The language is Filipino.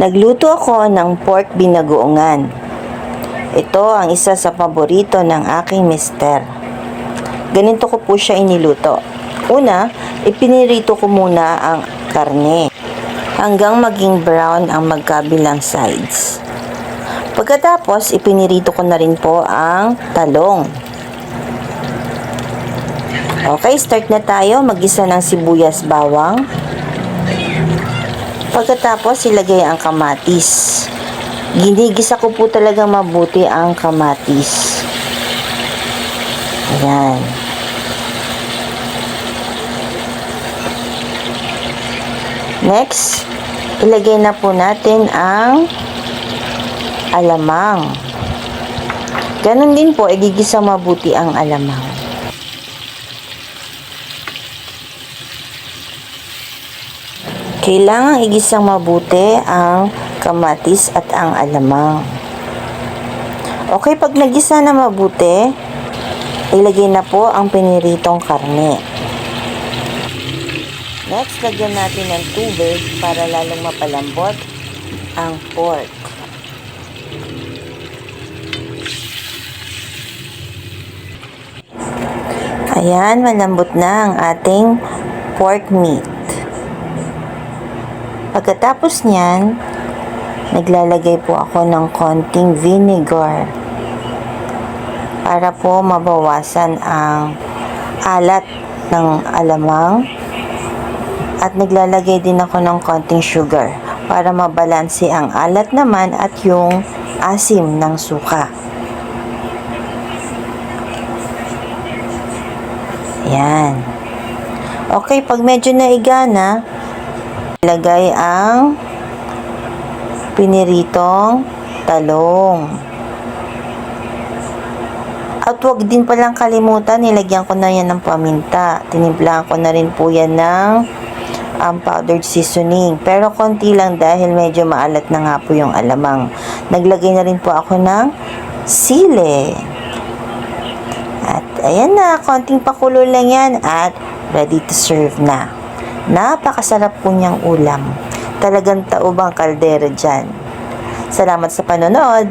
Nagluto ako ng pork binagoongan. Ito ang isa sa paborito ng aking mister. Ganito ko po siya iniluto. Una, ipinirito ko muna ang karne hanggang maging brown ang magkabilang sides. Pagkatapos, ipinirito ko na rin po ang talong. Okay, start na tayo. Mag-isa ng sibuyas bawang. Pagkatapos, ilagay ang kamatis. Ginigisa ko po talaga mabuti ang kamatis. Ayan. Next, ilagay na po natin ang alamang. Ganon din po, igigisa mabuti ang alamang. Kailangang igisang mabuti ang kamatis at ang alamang. Okay, pag nagisa na mabuti, ilagay na po ang piniritong karne. Next, lagyan natin ng tubig para lalong mapalambot ang pork. Ayan, malambot na ang ating pork meat. Pagkatapos niyan, naglalagay po ako ng konting vinegar para po mabawasan ang alat ng alamang, at naglalagay din ako ng konting sugar para mabalanse ang alat naman at yung asim ng suka. Yan. Okay, pag medyo naiga na, ilagay ang piniritong talong. At huwag din palang kalimutan, nilagyan ko na yan ng paminta. Tinimplahan ko na rin po yan ng powdered seasoning. Pero konti lang dahil medyo maalat na nga po yung alamang. Naglagay na rin po ako ng sili. At ayan na, konting pakulo lang yan at ready to serve na. Napakasarap po niyang ulam. Talagang taubang kaldero dyan. Salamat sa panonood.